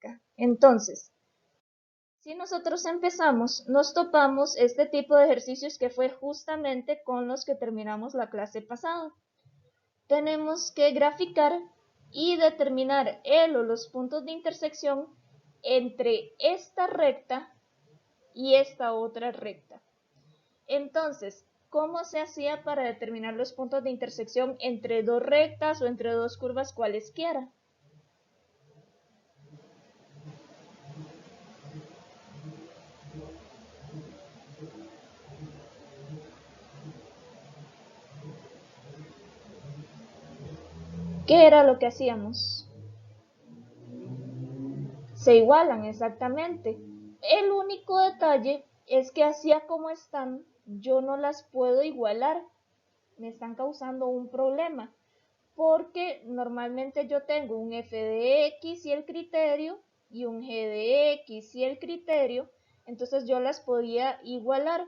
matemática. Entonces, si nosotros empezamos, nos topamos este tipo de ejercicios que fue justamente con los que terminamos la clase pasada. Tenemos que graficar y determinar el o los puntos de intersección entre esta recta y esta otra recta. Entonces, ¿cómo se hacía para determinar los puntos de intersección entre dos rectas o entre dos curvas cualesquiera? ¿Qué era lo que hacíamos? Se igualan exactamente. El único detalle es que así como están, yo no las puedo igualar. Me están causando un problema. Porque normalmente yo tengo un f de x y el criterio y un g de x y el criterio, entonces yo las podía igualar.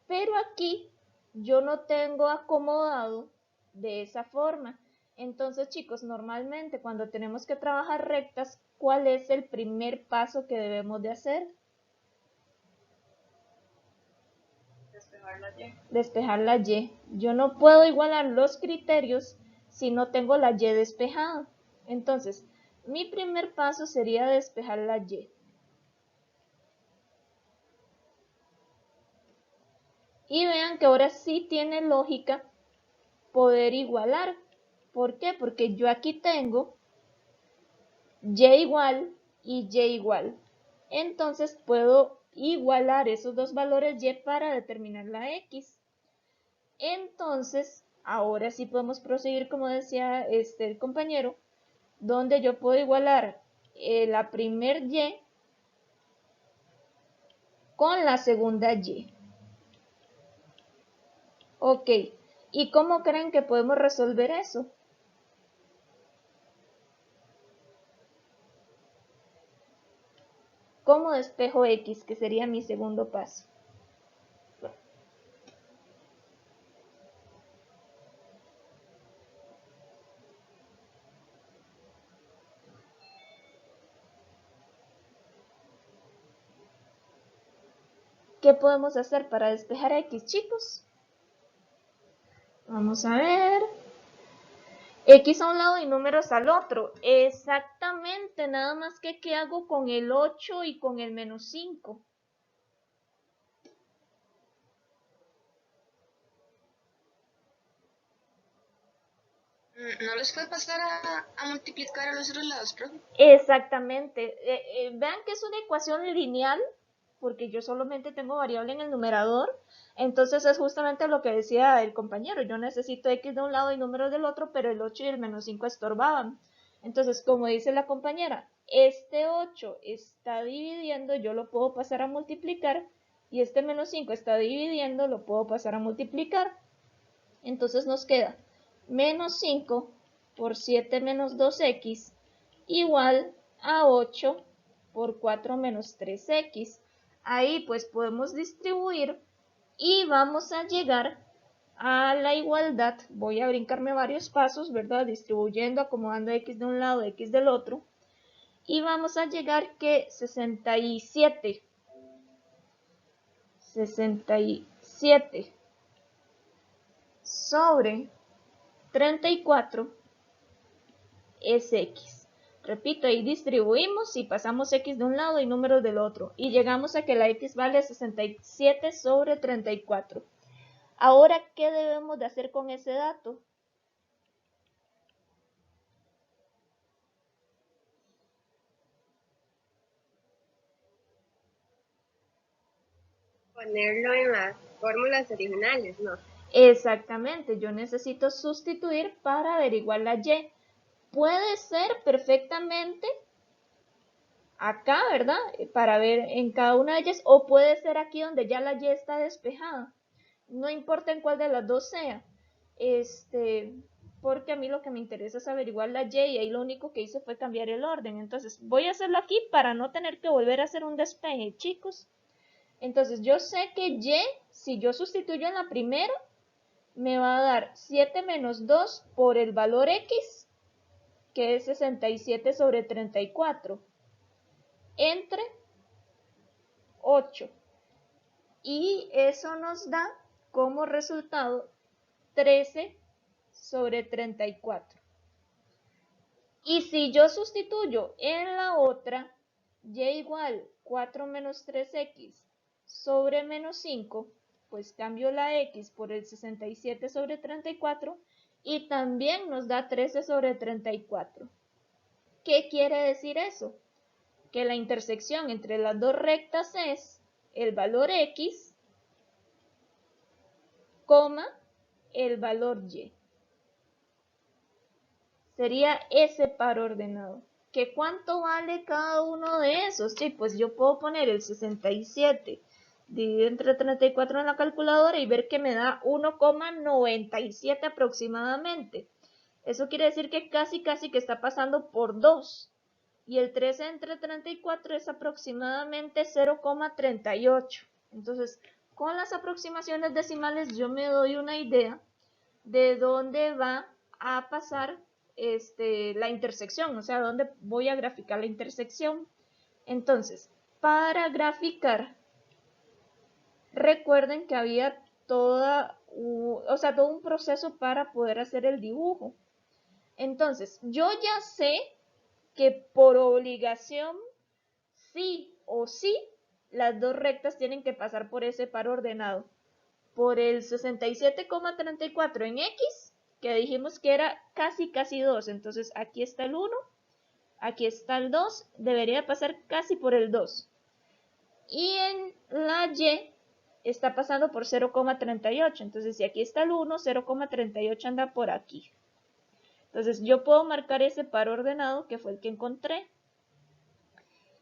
Pero aquí yo no tengo acomodado de esa forma. Entonces, chicos, normalmente cuando tenemos que trabajar rectas, ¿cuál es el primer paso que debemos de hacer? Despejar la Y. Despejar la Y. Yo no puedo igualar los criterios si no tengo la Y despejada. Entonces, mi primer paso sería despejar la Y. Y vean que ahora sí tiene lógica poder igualar. ¿Por qué? Porque yo aquí tengo Y igual y Y igual. Entonces puedo igualar esos dos valores Y para determinar la X. Entonces, ahora sí podemos proseguir como decía el compañero, donde yo puedo igualar la primer Y con la segunda Y. Ok, ¿y cómo creen que podemos resolver eso? ¿Cómo despejo X, que sería mi segundo paso? ¿Qué podemos hacer para despejar X, chicos? Vamos a ver. X a un lado y números al otro. Exactamente, nada más que ¿qué hago con el 8 y con el menos 5? ¿No les puede pasar a multiplicar a los otros lados, profe? Exactamente. Vean que es una ecuación lineal, porque yo solamente tengo variable en el numerador. Entonces es justamente lo que decía el compañero. Yo necesito X de un lado y números del otro, pero el 8 y el menos 5 estorbaban. Entonces, como dice la compañera, este 8 está dividiendo, yo lo puedo pasar a multiplicar, y este menos 5 está dividiendo, lo puedo pasar a multiplicar. Entonces nos queda menos 5 por 7 menos 2x igual a 8 por 4 menos 3x. Ahí pues podemos distribuir y vamos a llegar a la igualdad. Voy a brincarme varios pasos, ¿verdad? Distribuyendo, acomodando x de un lado, x del otro. Y vamos a llegar que 67 sobre 34 es x. Repito, ahí distribuimos y pasamos x de un lado y números del otro. Y llegamos a que la x vale 67 sobre 34. Ahora, ¿qué debemos de hacer con ese dato? Ponerlo en las fórmulas originales, ¿no? Exactamente, yo necesito sustituir para averiguar la y. Puede ser perfectamente acá, ¿verdad? Para ver en cada una de ellas, o puede ser aquí donde ya la y está despejada. No importa en cuál de las dos sea. Porque a mí lo que me interesa es averiguar la y ahí lo único que hice fue cambiar el orden. Entonces voy a hacerlo aquí para no tener que volver a hacer un despeje, chicos. Entonces yo sé que y, si yo sustituyo en la primera, me va a dar 7 menos 2 por el valor x, que es 67 sobre 34. entre 8. Y eso nos da como resultado 13 sobre 34. Y si yo sustituyo en la otra y igual 4 menos 3x sobre menos 5, pues cambio la x por el 67 sobre 34 y también nos da 13 sobre 34. ¿Qué quiere decir eso? Que la intersección entre las dos rectas es el valor x, coma, el valor y. Sería ese par ordenado. ¿Que cuánto vale cada uno de esos? Sí, pues yo puedo poner el 67 dividido entre 34 en la calculadora y ver que me da 1,97 aproximadamente. Eso quiere decir que casi que está pasando por 2. Y el 13 entre 34 es aproximadamente 0,38. Entonces, con las aproximaciones decimales yo me doy una idea de dónde va a pasar la intersección, o sea, dónde voy a graficar la intersección. Entonces, para graficar, recuerden que había todo un proceso para poder hacer el dibujo. Entonces, yo ya sé que por obligación, sí o sí, las dos rectas tienen que pasar por ese par ordenado. Por el 67,34 en x, que dijimos que era casi 2. Entonces aquí está el 1, aquí está el 2, debería pasar casi por el 2. Y en la y está pasando por 0,38. Entonces si aquí está el 1, 0,38 anda por aquí. Entonces yo puedo marcar ese par ordenado que fue el que encontré.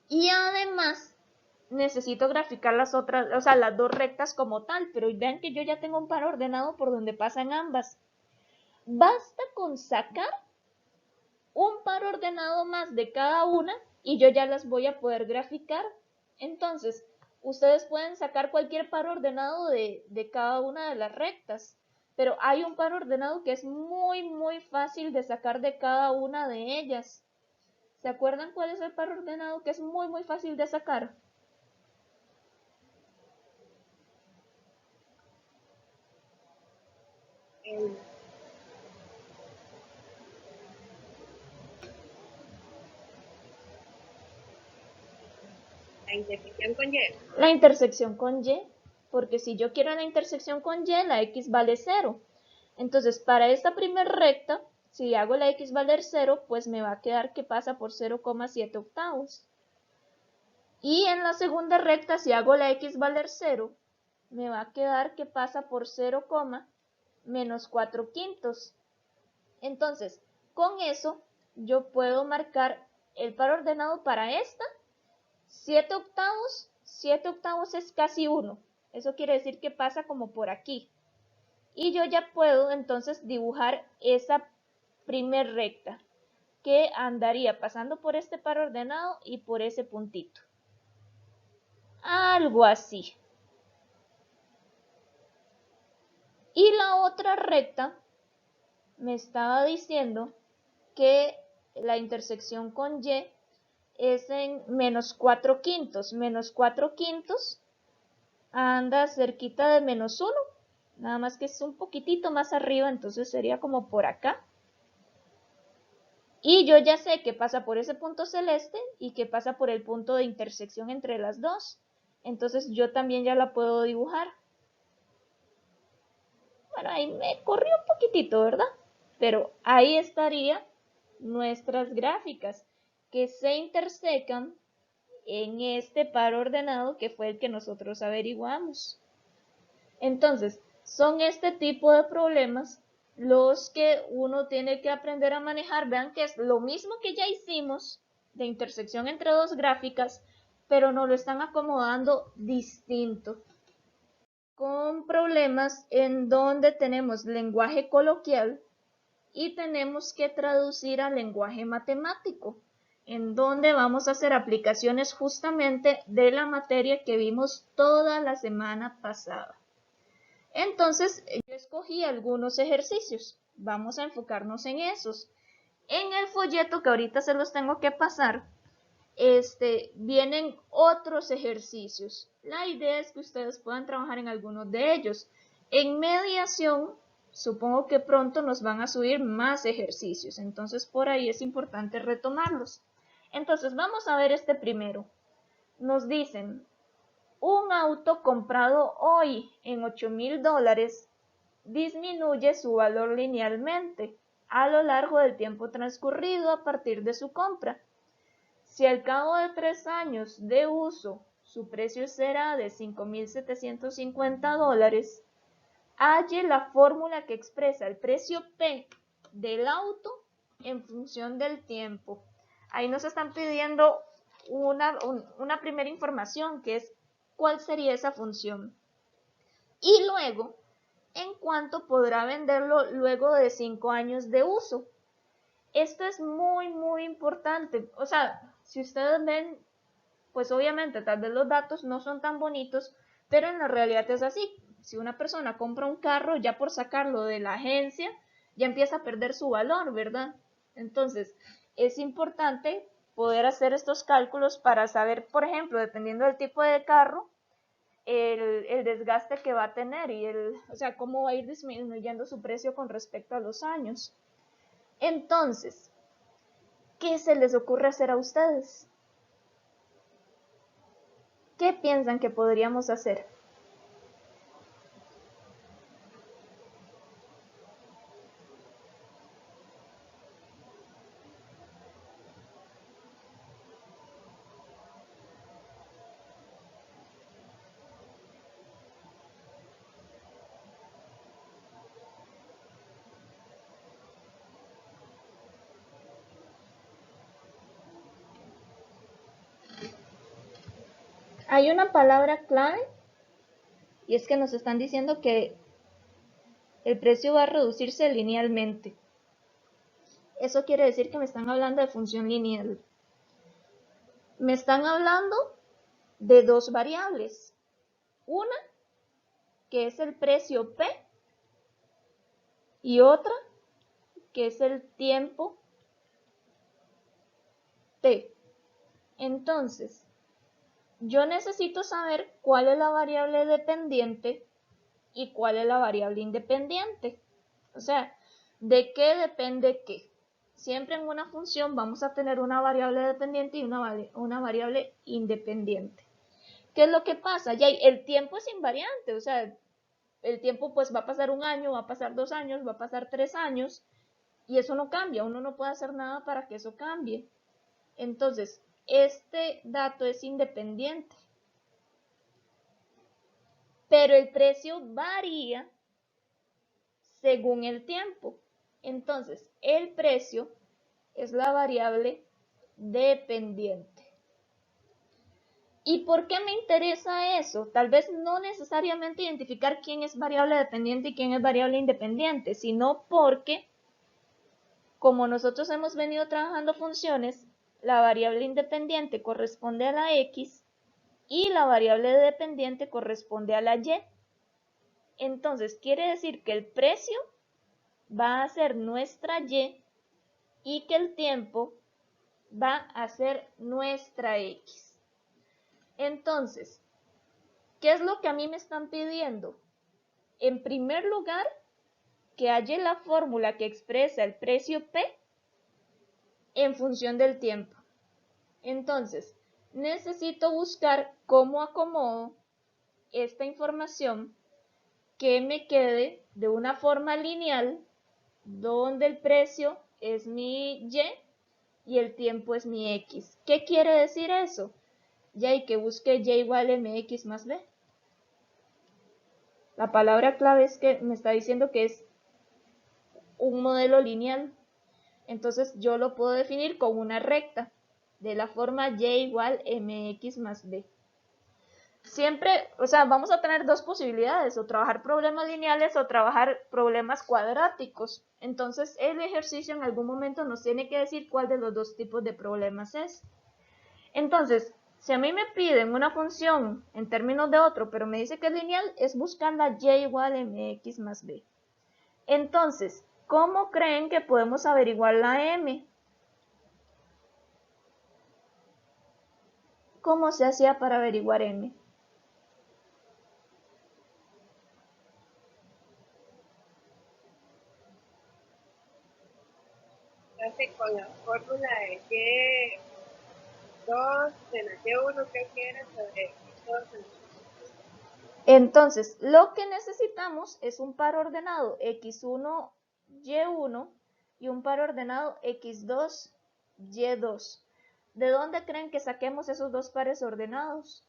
Y además necesito graficar las otras, o sea, las dos rectas como tal, pero vean que yo ya tengo un par ordenado por donde pasan ambas. Basta con sacar un par ordenado más de cada una y yo ya las voy a poder graficar. Entonces, ustedes pueden sacar cualquier par ordenado de cada una de las rectas, pero hay un par ordenado que es muy fácil de sacar de cada una de ellas. ¿Se acuerdan cuál es el par ordenado que es muy fácil de sacar? La intersección con Y. La intersección con Y, porque si yo quiero la intersección con Y, la x vale 0. Entonces, para esta primera recta, si hago la x valer 0, pues me va a quedar que pasa por 0,7 octavos. Y en la segunda recta, si hago la x valer 0, me va a quedar que pasa por 0, menos 4 quintos. Entonces, con eso, yo puedo marcar el par ordenado para esta. 7 octavos es casi 1. Eso quiere decir que pasa como por aquí. Y yo ya puedo entonces dibujar esa primer recta que andaría pasando por este par ordenado y por ese puntito. Algo así. Y la otra recta me estaba diciendo que la intersección con Y es en menos 4 quintos. Menos 4 quintos anda cerquita de menos 1. Nada más que es un poquitito más arriba, entonces sería como por acá. Y yo ya sé que pasa por ese punto celeste y que pasa por el punto de intersección entre las dos. Entonces yo también ya la puedo dibujar. Bueno, ahí me corrió un poquitito, ¿verdad? Pero ahí estarían nuestras gráficas que se intersecan en este par ordenado que fue el que nosotros averiguamos. Entonces, son este tipo de problemas los que uno tiene que aprender a manejar. Vean que es lo mismo que ya hicimos de intersección entre dos gráficas, pero nos lo están acomodando distinto. Con problemas en donde tenemos lenguaje coloquial y tenemos que traducir al lenguaje matemático, en donde vamos a hacer aplicaciones justamente de la materia que vimos toda la semana pasada. Entonces, yo escogí algunos ejercicios. Vamos a enfocarnos en esos. En el folleto que ahorita se los tengo que pasar, vienen otros ejercicios. La idea es que ustedes puedan trabajar en algunos de ellos. En mediación, supongo que pronto nos van a subir más ejercicios, entonces por ahí es importante retomarlos. Entonces vamos a ver este primero. Nos dicen, un auto comprado hoy en $8,000 disminuye su valor linealmente a lo largo del tiempo transcurrido a partir de su compra. Si al cabo de 3 años de uso su precio será de $5,750, halle la fórmula que expresa el precio P del auto en función del tiempo. Ahí nos están pidiendo una primera información, que es cuál sería esa función. Y luego, en cuánto podrá venderlo luego de 5 años de uso. Esto es muy importante. O sea, si ustedes ven, pues obviamente tal vez los datos no son tan bonitos, pero en la realidad es así. Si una persona compra un carro, ya por sacarlo de la agencia, ya empieza a perder su valor, ¿verdad? Entonces, es importante poder hacer estos cálculos para saber, por ejemplo, dependiendo del tipo de carro, el desgaste que va a tener y o sea, cómo va a ir disminuyendo su precio con respecto a los años. Entonces, ¿qué se les ocurre hacer a ustedes? ¿Qué piensan que podríamos hacer? Hay una palabra clave y es que nos están diciendo que el precio va a reducirse linealmente. Eso quiere decir que me están hablando de función lineal. Me están hablando de dos variables. Una, que es el precio P, y otra, que es el tiempo T. Entonces, yo necesito saber cuál es la variable dependiente y cuál es la variable independiente. O sea, ¿de qué depende qué? Siempre en una función vamos a tener una variable dependiente y una variable independiente. ¿Qué es lo que pasa? Ya el tiempo es invariante, o sea, el tiempo pues va a pasar 1 año, va a pasar 2 años, va a pasar 3 años, y eso no cambia, uno no puede hacer nada para que eso cambie. Entonces, este dato es independiente, pero el precio varía según el tiempo. Entonces, el precio es la variable dependiente. ¿Y por qué me interesa eso? Tal vez no necesariamente identificar quién es variable dependiente y quién es variable independiente, sino porque, como nosotros hemos venido trabajando funciones, la variable independiente corresponde a la X y la variable dependiente corresponde a la Y. Entonces, quiere decir que el precio va a ser nuestra y que el tiempo va a ser nuestra X. Entonces, ¿qué es lo que a mí me están pidiendo? En primer lugar, que halle la fórmula que expresa el precio P en función del tiempo. Entonces, necesito buscar cómo acomodo esta información que me quede de una forma lineal donde el precio es mi y el tiempo es mi X. ¿Qué quiere decir eso? Ya hay que busque Y igual a MX más B. La palabra clave es que me está diciendo que es un modelo lineal. Entonces yo lo puedo definir con una recta de la forma Y igual MX más B. Siempre, o sea, vamos a tener dos posibilidades, o trabajar problemas lineales o trabajar problemas cuadráticos. Entonces el ejercicio en algún momento nos tiene que decir cuál de los dos tipos de problemas es. Entonces, si a mí me piden una función en términos de otro, pero me dice que es lineal, es buscar la Y igual a MX más B. Entonces, ¿cómo creen que podemos averiguar la M? ¿Cómo se hacía para averiguar M? Hace con la fórmula de Y2 de la Y1 creo que era sobre X2 en Entonces, lo que necesitamos es un par ordenado X1, Y1 y un par ordenado X2, Y2. ¿De dónde creen que saquemos esos dos pares ordenados?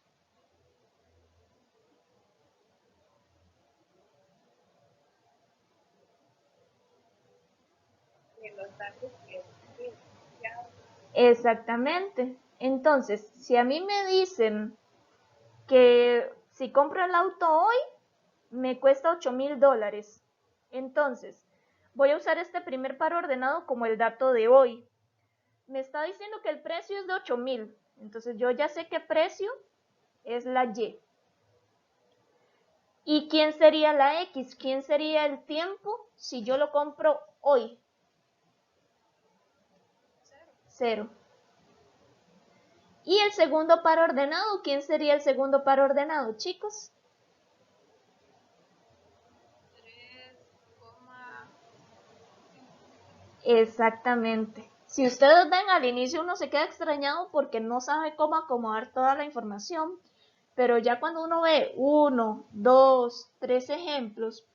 los datos que ya. Exactamente. Entonces, si a mí me dicen que si compro el auto hoy, me cuesta $8,000. Entonces, voy a usar este primer par ordenado como el dato de hoy. Me está diciendo que el precio es de 8,000. Entonces, yo ya sé qué precio es la Y. ¿Y quién sería la X? ¿Quién sería el tiempo si yo lo compro hoy? 0. ¿Y el segundo par ordenado? ¿Quién sería el segundo par ordenado, chicos? 3,5. Exactamente. Si ustedes ven al inicio uno se queda extrañado porque no sabe cómo acomodar toda la información, pero ya cuando uno ve 1, 2, 3 ejemplos,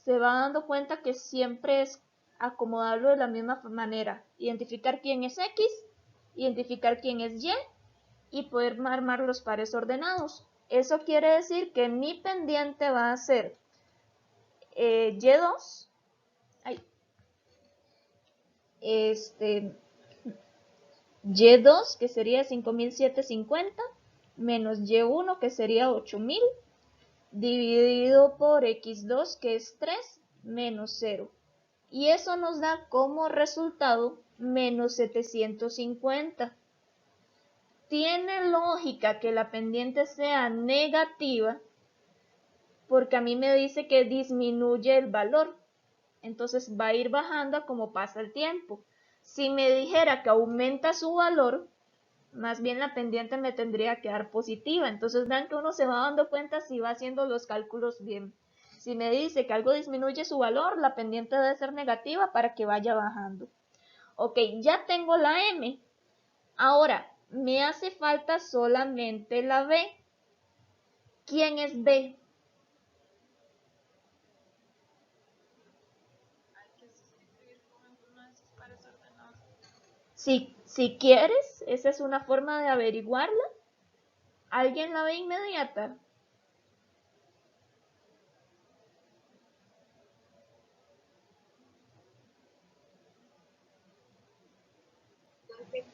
se va dando cuenta que siempre es acomodarlo de la misma manera. Identificar quién es X, identificar quién es y poder armar los pares ordenados. Eso quiere decir que mi pendiente va a ser Y2, Y2 que sería 5,750 menos Y1 que sería 8,000 dividido por X2 que es 3 menos 0. Y eso nos da como resultado menos 750. Tiene lógica que la pendiente sea negativa porque a mí me dice que disminuye el valor. Entonces va a ir bajando a como pasa el tiempo. Si me dijera que aumenta su valor, más bien la pendiente me tendría que dar positiva. Entonces vean que uno se va dando cuenta si va haciendo los cálculos bien. Si me dice que algo disminuye su valor, la pendiente debe ser negativa para que vaya bajando. Ok, ya tengo la M. Ahora, me hace falta solamente la B. ¿Quién es B? Hay que sustituir con alguno de esos pares ordenados. Si quieres, esa es una forma de averiguarla. ¿Alguien la ve inmediata? Entonces,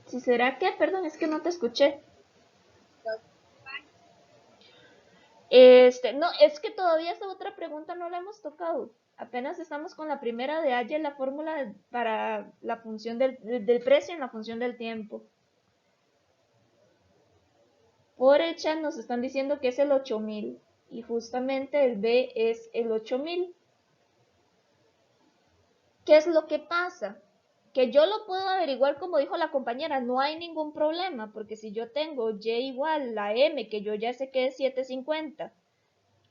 Si será que, perdón, es que no te escuché. los pares. No, es que todavía esa otra pregunta no la hemos tocado. Apenas estamos con la primera de halla la fórmula para la función del precio en la función del tiempo. Por hecha nos están diciendo que es el 8,000 y justamente el B es el 8,000. ¿Qué es lo que pasa? Que yo lo puedo averiguar como dijo la compañera, no hay ningún problema, porque si yo tengo Y igual la M, que yo ya sé que es 750,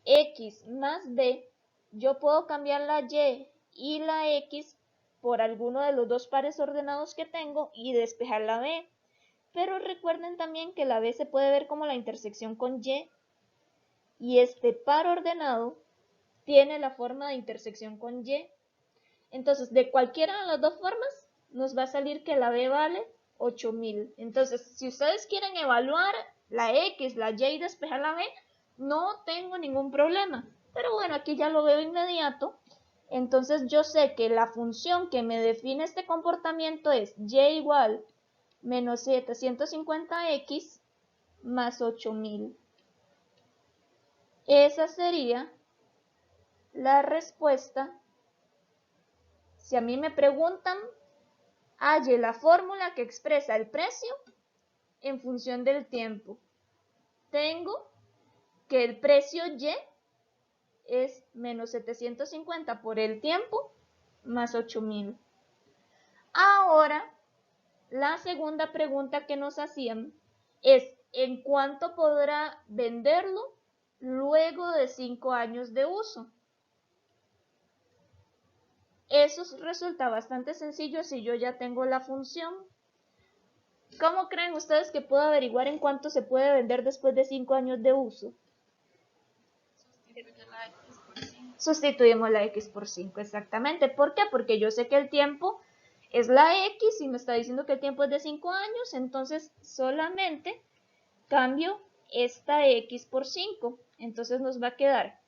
X más B, yo puedo cambiar la Y la X por alguno de los dos pares ordenados que tengo y despejar la B. Pero recuerden también que la B se puede ver como la intersección con y este par ordenado tiene la forma de intersección con Y. Entonces, de cualquiera de las dos formas, nos va a salir que la B vale 8,000. Entonces, si ustedes quieren evaluar la X, la Y y despejar la B, no tengo ningún problema. Pero bueno, aquí ya lo veo inmediato. Entonces, yo sé que la función que me define este comportamiento es Y igual menos 750X más 8,000. Esa sería la respuesta. Si a mí me preguntan, halle la fórmula que expresa el precio en función del tiempo. Tengo que el precio Y es menos 750 por el tiempo más 8,000. Ahora La segunda pregunta que nos hacían es ¿en cuánto podrá venderlo luego de 5 años de uso? Eso resulta bastante sencillo si yo ya tengo la función. ¿Cómo creen ustedes que puedo averiguar en cuánto se puede vender después de 5 años de uso? Sustituye la X por 5. Sustituimos la X por 5, exactamente. ¿Por qué? Porque yo sé que el tiempo es la X y me está diciendo que el tiempo es de 5 años, entonces solamente cambio esta X por 5. Entonces nos va a quedar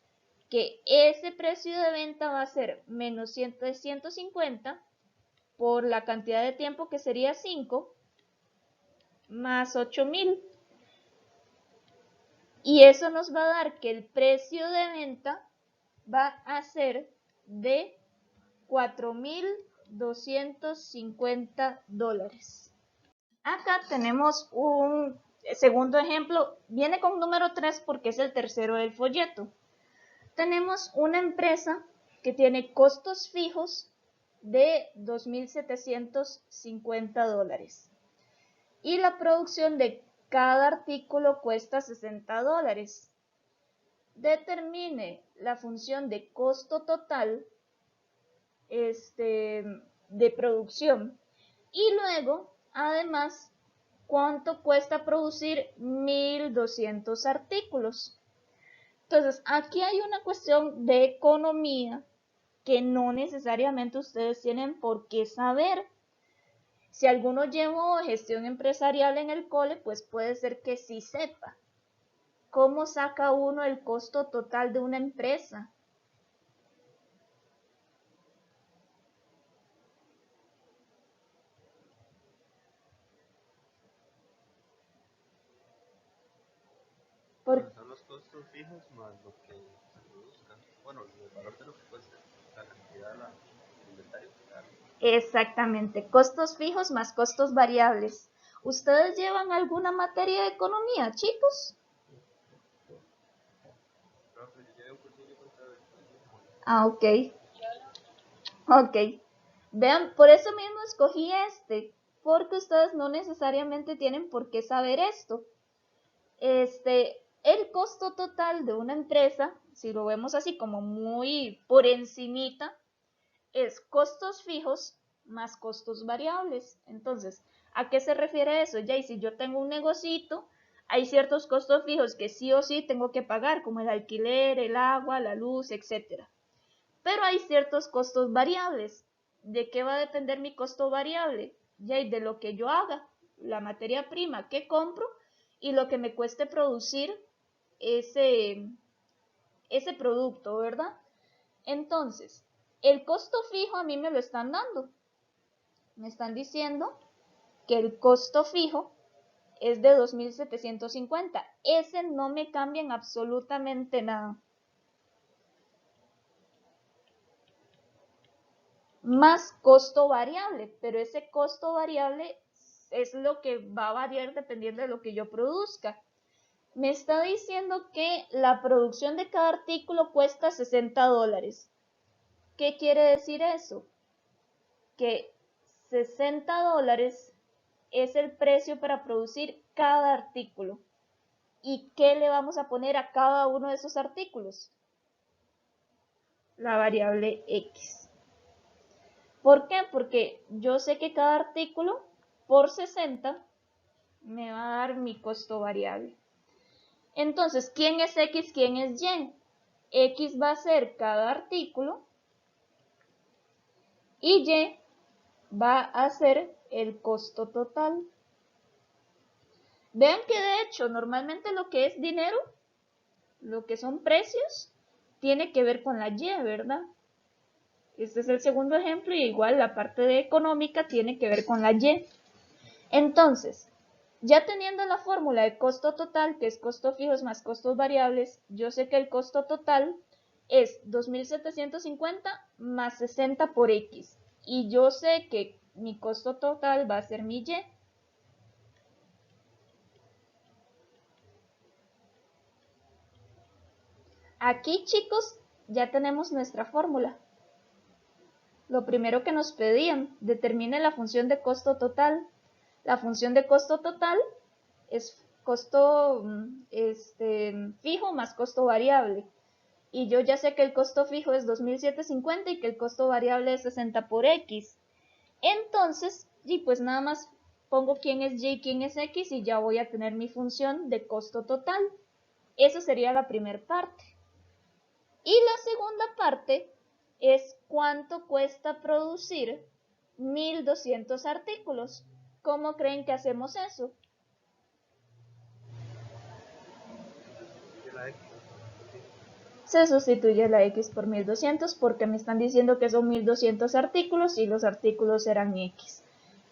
que ese precio de venta va a ser menos 150 por la cantidad de tiempo que sería 5 más 8000. Y eso nos va a dar que el precio de venta va a ser de $4,250. Acá tenemos un segundo ejemplo, viene con número 3 porque es el tercero del folleto. Tenemos una empresa que tiene costos fijos de $2,750 y la producción de cada artículo cuesta $60. Determine la función de costo total de producción y luego además cuánto cuesta producir 1,200 artículos. Entonces aquí hay una cuestión de economía que no necesariamente ustedes tienen por qué saber. Si alguno llevó gestión empresarial en el cole, pues puede ser que sí sepa. ¿Cómo saca uno el costo total de una empresa? Por- Son los costos fijos más lo que se produzca. Bueno, el valor de lo que cueste, la cantidad de del inventario. Claro. Exactamente, costos fijos más costos variables. ¿Ustedes llevan alguna materia de economía, chicos? Profe, yo llevo un cursillo de contabilidad. Ah, ok. Ok. Vean, por eso mismo escogí porque ustedes no necesariamente tienen por qué saber esto. El costo total de una empresa, si lo vemos así como muy por encimita, es costos fijos más costos variables. Entonces, ¿a qué se refiere eso? Ya, y si yo tengo un negocito, hay ciertos costos fijos que sí o sí tengo que pagar, como el alquiler, el agua, la luz, etc. Pero hay ciertos costos variables. ¿De qué va a depender mi costo variable? Ya, y de lo que yo haga, la materia prima que compro y lo que me cueste producir ese, ese producto, ¿verdad? Entonces, el costo fijo a mí me lo están dando. Me están diciendo que el costo fijo es de 2,750. Ese no me cambia en absolutamente nada. Más costo variable, pero ese costo variable es lo que va a variar dependiendo de lo que yo produzca. Me está diciendo que la producción de cada artículo cuesta $60. ¿Qué quiere decir eso? Que $60 es el precio para producir cada artículo. ¿Y qué le vamos a poner a cada uno de esos artículos? La variable X. ¿Por qué? Porque yo sé que cada artículo por 60 me va a dar mi costo variable. Entonces, ¿quién es X? ¿Quién es Y? X va a ser cada artículo y Y va a ser el costo total. Vean que de hecho normalmente lo que es dinero, lo que son precios, tiene que ver con la Y, ¿verdad? Este es el segundo ejemplo y igual la parte de económica tiene que ver con la Y. Entonces, ya teniendo la fórmula de costo total, que es costos fijos más costos variables, yo sé que el costo total es 2,750 más 60 por X. Y yo sé que mi costo total va a ser mi Y. Aquí, chicos, ya tenemos nuestra fórmula. Lo primero que nos pedían, determine la función de costo total. La función de costo total es costo fijo más costo variable. Y yo ya sé que el costo fijo es 2750 y que el costo variable es 60 por X. Entonces, y pues nada más pongo quién es Y y quién es X y ya voy a tener mi función de costo total. Eso sería la primera parte. Y la segunda parte es cuánto cuesta producir 1200 artículos. ¿Cómo creen que hacemos eso? la X. Se sustituye la X por 1200 porque me están diciendo que son 1200 artículos y los artículos serán X.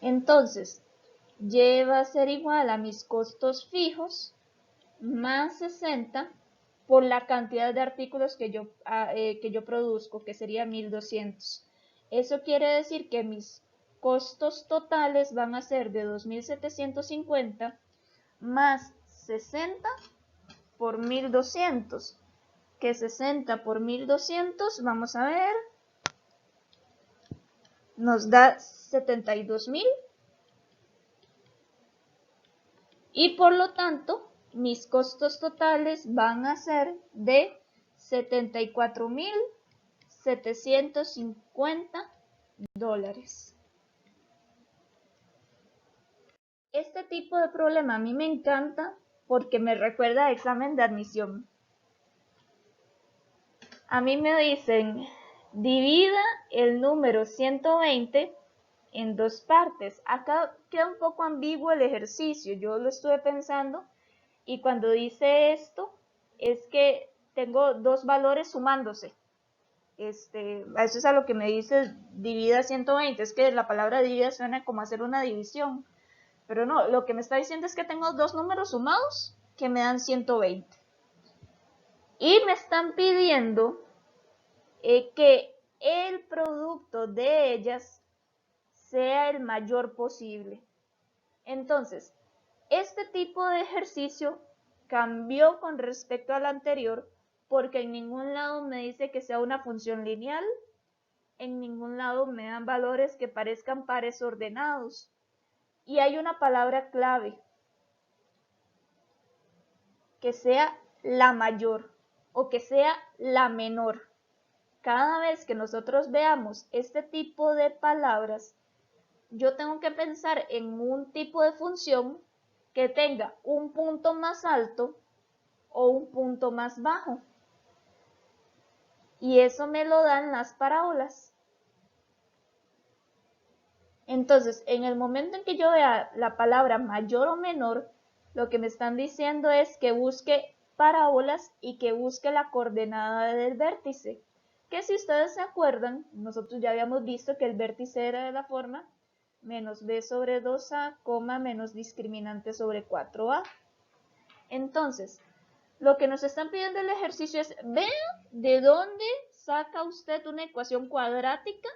Entonces, Y va a ser igual a mis costos fijos más 60 por la cantidad de artículos que yo produzco, que sería 1200. Eso quiere decir que mis costos totales van a ser de 2750 más 60 por 1200, que 60 por 1200, vamos a ver, nos da 72,000 y por lo tanto mis costos totales van a ser de 74,750 dólares. Este tipo de problema a mí me encanta porque me recuerda a examen de admisión. A mí me dicen, divida el número 120 en dos partes. Acá queda un poco ambiguo el ejercicio, yo lo estuve pensando y cuando dice esto es que tengo dos valores sumándose. Eso es a lo que me dice divida 120, es que la palabra divida suena como hacer una división, pero no, lo que me está diciendo es que tengo dos números sumados que me dan 120. Y me están pidiendo que el producto de ellas sea el mayor posible. Entonces, este tipo de ejercicio cambió con respecto al anterior porque en ningún lado me dice que sea una función lineal, en ningún lado me dan valores que parezcan pares ordenados. Y hay una palabra clave, que sea la mayor o que sea la menor. Cada vez que nosotros veamos este tipo de palabras, yo tengo que pensar en un tipo de función que tenga un punto más alto o un punto más bajo. Y eso me lo dan las parábolas. Entonces, en el momento en que yo vea la palabra mayor o menor, lo que me están diciendo es que busque parábolas y que busque la coordenada del vértice. Que si ustedes se acuerdan, nosotros ya habíamos visto que el vértice era de la forma menos b sobre 2a, menos discriminante sobre 4a. Entonces, lo que nos están pidiendo el ejercicio es, vea de dónde saca usted una ecuación cuadrática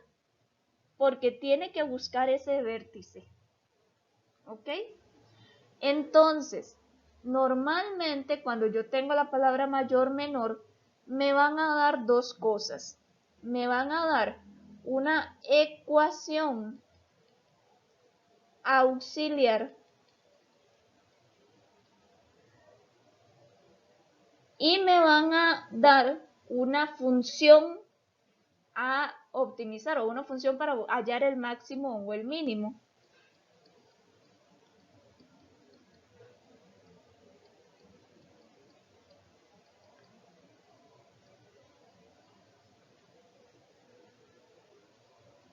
porque tiene que buscar ese vértice. ¿Ok? Entonces, normalmente cuando yo tengo la palabra mayor, menor, me van a dar dos cosas. Me van a dar una ecuación auxiliar y me van a dar una función a optimizar o una función para hallar el máximo o el mínimo.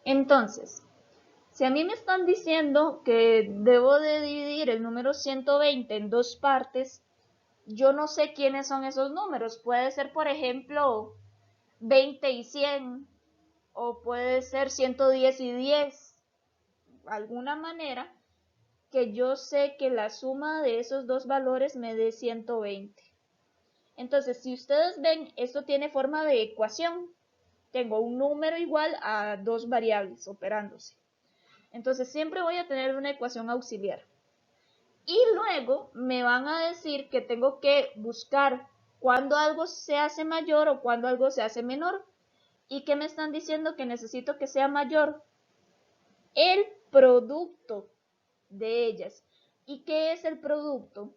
Entonces, si a mí me están diciendo que debo de dividir el número 120 en dos partes, yo no sé quiénes son esos números. Puede ser, por ejemplo, 20 y 100, o puede ser 110 y 10. Alguna manera que yo sé que la suma de esos dos valores me dé 120. Entonces, si ustedes ven, esto tiene forma de ecuación. Tengo un número igual a dos variables operándose. Entonces, siempre voy a tener una ecuación auxiliar. Y luego me van a decir que tengo que buscar cuándo algo se hace mayor o cuándo algo se hace menor. ¿Y qué me están diciendo que necesito que sea mayor? El producto de ellas. ¿Y qué es el producto?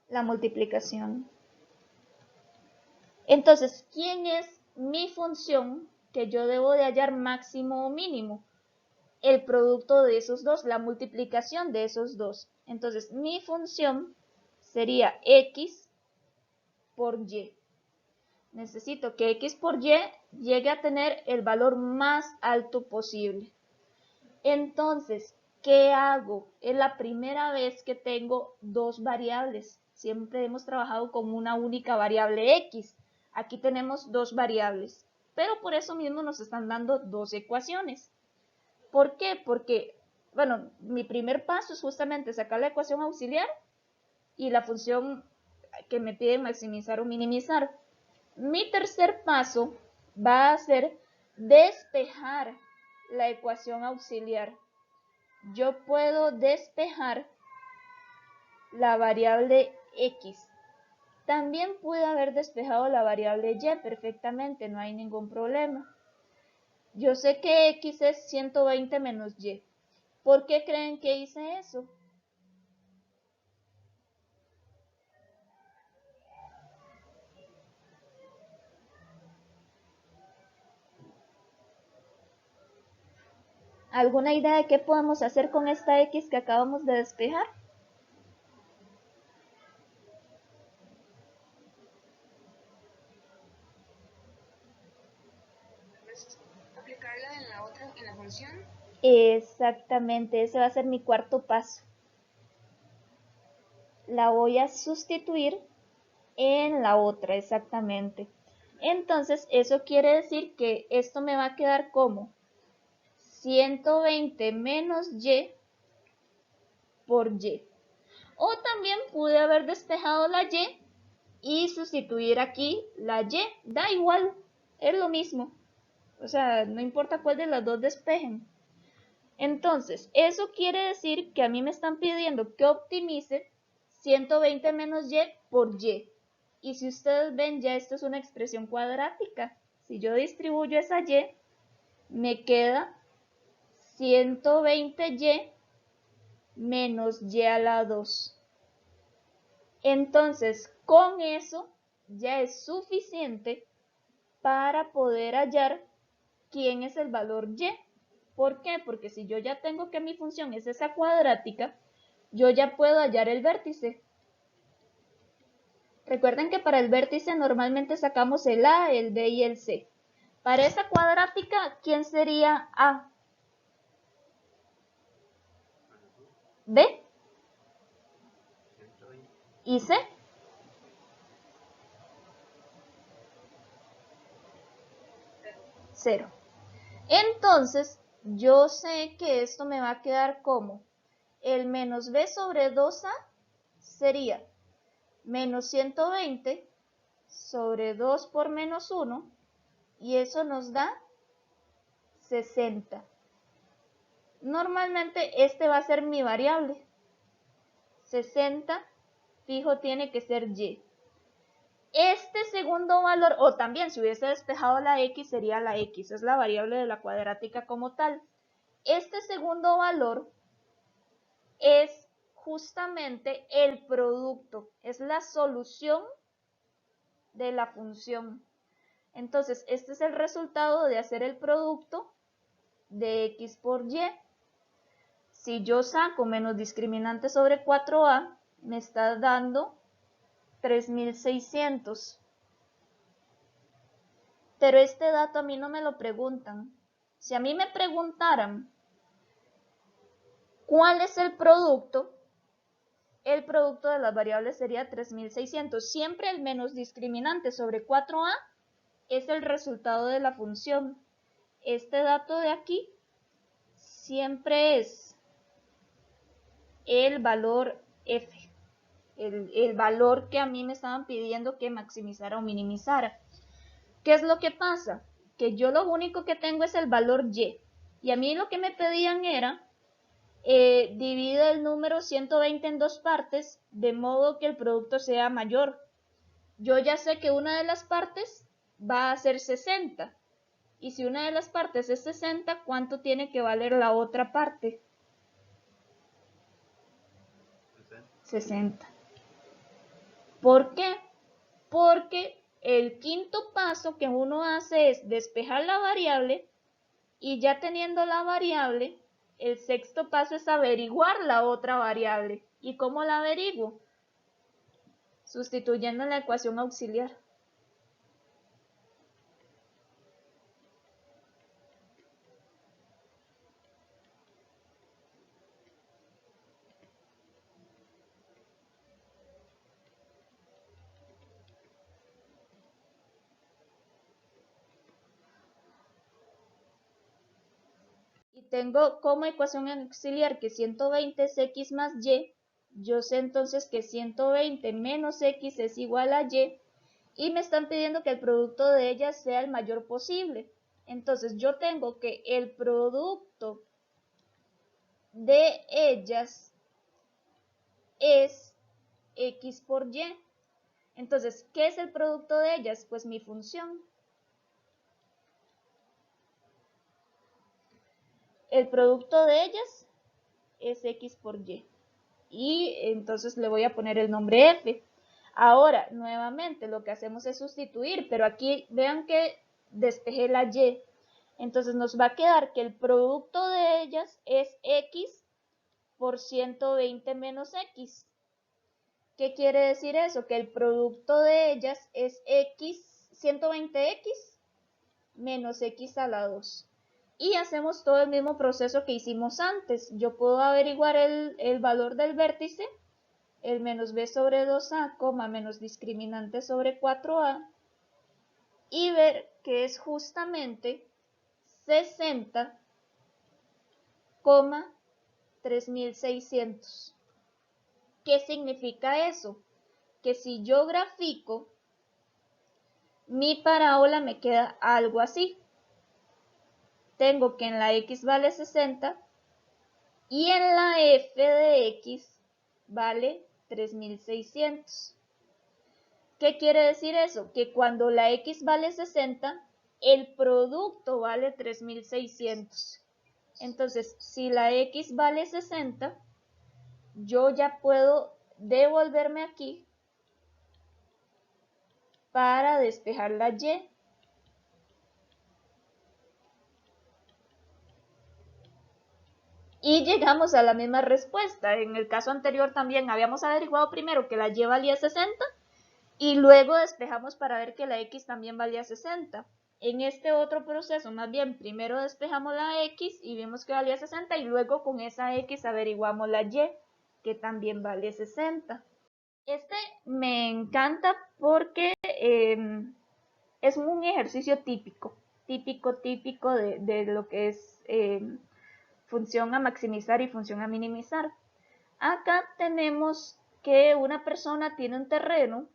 La multiplicación. Entonces, ¿quién es mi función que yo debo de hallar máximo o mínimo? El producto de esos dos, la multiplicación de esos dos. Entonces, mi función sería x por y. Necesito que x por y llegue a tener el valor más alto posible. Entonces, ¿qué hago? Es la primera vez que tengo dos variables. Siempre hemos trabajado con una única variable x. Aquí tenemos dos variables, pero por eso mismo nos están dando dos ecuaciones. ¿Por qué? Porque, bueno, mi primer paso es justamente sacar la ecuación auxiliar y la función que me pide maximizar o minimizar. Mi tercer paso va a ser despejar la ecuación auxiliar. Yo puedo despejar la variable x. También pude haber despejado la variable y perfectamente, no hay ningún problema. Yo sé que x es 120 menos y. ¿Por qué creen que hice eso? ¿Alguna idea de qué podemos hacer con esta x que acabamos de despejar? Pues, aplicarla en la otra, en la función. Exactamente, ese va a ser mi cuarto paso. La voy a sustituir en la otra, exactamente. Entonces, eso quiere decir que esto me va a quedar como 120 menos y por y. O también pude haber despejado la y sustituir aquí la y. Da igual, es lo mismo. O sea, no importa cuál de las dos despejen. Entonces, eso quiere decir que a mí me están pidiendo que optimice 120 menos y por y. Y si ustedes ven, ya esto es una expresión cuadrática. Si yo distribuyo esa y, me queda 120y menos y a la 2. Entonces, con eso ya es suficiente para poder hallar quién es el valor y. ¿Por qué? Porque si yo ya tengo que mi función es esa cuadrática, yo ya puedo hallar el vértice. Recuerden que para el vértice normalmente sacamos el A, el B y el C. Para esa cuadrática, ¿quién sería A? ¿B? ¿Y C? Cero. Entonces, yo sé que esto me va a quedar como el menos B sobre 2A sería menos 120 sobre 2 por menos 1 y eso nos da 60. Normalmente este va a ser mi variable. 60 fijo tiene que ser y. Este segundo valor, o también si hubiese despejado la x, sería la x, es la variable de la cuadrática como tal. Este segundo valor es justamente el producto, es la solución de la función. Entonces, este es el resultado de hacer el producto de x por y. Si yo saco menos discriminante sobre 4a, me está dando 3600. Pero este dato a mí no me lo preguntan. Si a mí me preguntaran cuál es el producto de las variables sería 3600. Siempre el menos discriminante sobre 4a es el resultado de la función. Este dato de aquí siempre es el valor f, el valor que a mí me estaban pidiendo que maximizara o minimizara. ¿Qué es lo que pasa? Que yo lo único que tengo es el valor y. Y a mí lo que me pedían era divide el número 120 en dos partes, de modo que el producto sea mayor. Yo ya sé que una de las partes va a ser 60. Y si una de las partes es 60, ¿cuánto tiene que valer la otra parte? 60. ¿Por qué? Porque el quinto paso que uno hace es despejar la variable y ya teniendo la variable, el sexto paso es averiguar la otra variable. ¿Y cómo la averiguo? Sustituyendo en la ecuación auxiliar. Y tengo como ecuación auxiliar que 120 es x más y. Yo sé entonces que 120 menos x es igual a y. Y me están pidiendo que el producto de ellas sea el mayor posible. Entonces yo tengo que el producto de ellas es x por y. Entonces, ¿qué es el producto de ellas? Pues mi función. El producto de ellas es x por y. Y entonces le voy a poner el nombre f. Ahora, nuevamente, lo que hacemos es sustituir, pero aquí vean que despejé la y. Entonces nos va a quedar que el producto de ellas es x por 120 menos x. ¿Qué quiere decir eso? Que el producto de ellas es x, 120x menos x a la 2. Y hacemos todo el mismo proceso que hicimos antes. Yo puedo averiguar el valor del vértice, el menos b sobre 2a, menos discriminante sobre 4a, y ver que es justamente 60, 3600. ¿Qué significa eso? Que si yo grafico, mi parábola me queda algo así. Tengo que en la x vale 60 y en la f de x vale 3600. ¿Qué quiere decir eso? Que cuando la x vale 60, el producto vale 3600. Entonces, si la x vale 60, yo ya puedo devolverme aquí para despejar la y. Y llegamos a la misma respuesta. En el caso anterior también habíamos averiguado primero que la y valía 60 y luego despejamos para ver que la x también valía 60. En este otro proceso, más bien, primero despejamos la x y vimos que valía 60 y luego con esa x averiguamos la y, que también vale 60. Este me encanta porque es un ejercicio típico de lo que es función a maximizar y función a minimizar. Acá tenemos que una persona tiene un terreno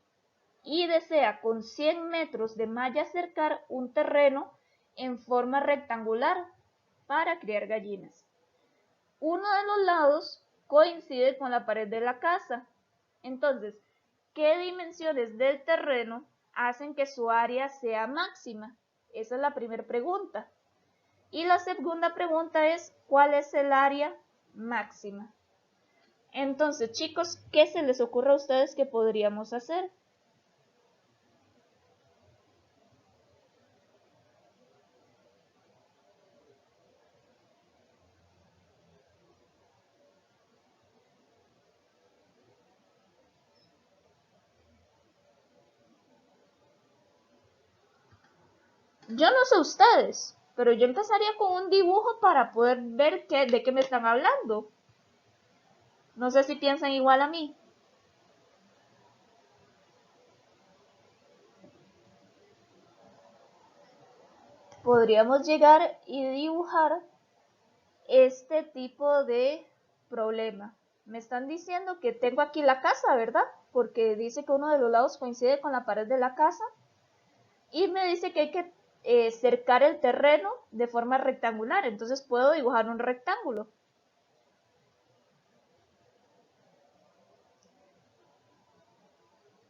y desea con 100 metros de malla cercar un terreno en forma rectangular para criar gallinas. Uno de los lados coincide con la pared de la casa. Entonces, ¿qué dimensiones del terreno hacen que su área sea máxima? Esa es la primera pregunta. Y la segunda pregunta es, ¿cuál es el área máxima? Entonces, chicos, ¿qué se les ocurre a ustedes que podríamos hacer? Yo no sé ustedes, pero yo empezaría con un dibujo para poder ver de qué me están hablando. No sé si piensan igual a mí. Podríamos llegar y dibujar este tipo de problema. Me están diciendo que tengo aquí la casa, ¿verdad? Porque dice que uno de los lados coincide con la pared de la casa. Y me dice que hay que cercar el terreno de forma rectangular. Entonces puedo dibujar un rectángulo.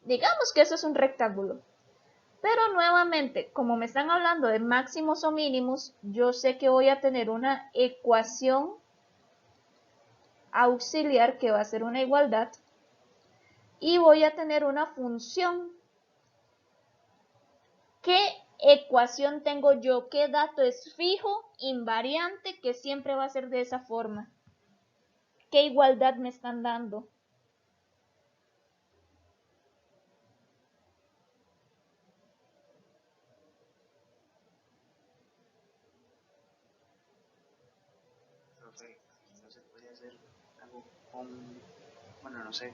Digamos que eso es un rectángulo. Pero nuevamente, como me están hablando de máximos o mínimos, yo sé que voy a tener una ecuación auxiliar que va a ser una igualdad y voy a tener una función. ¿Qué ecuación tengo yo? ¿Qué dato es fijo, invariante, que siempre va a ser de esa forma? ¿Qué igualdad me están dando? Profe, no se puede hacer algo con, bueno, no sé,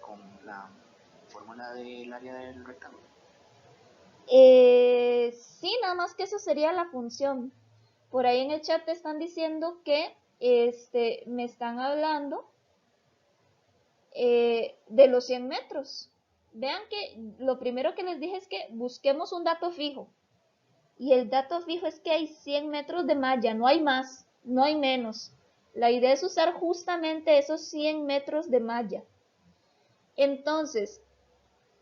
con la fórmula del área del rectángulo. Sí, nada más que eso sería la función. Por ahí en el chat te están diciendo que me están hablando de los 100 metros. Vean que lo primero que les dije es que busquemos un dato fijo. Y el dato fijo es que hay 100 metros de malla, no hay más, no hay menos. La idea es usar justamente esos 100 metros de malla. Entonces,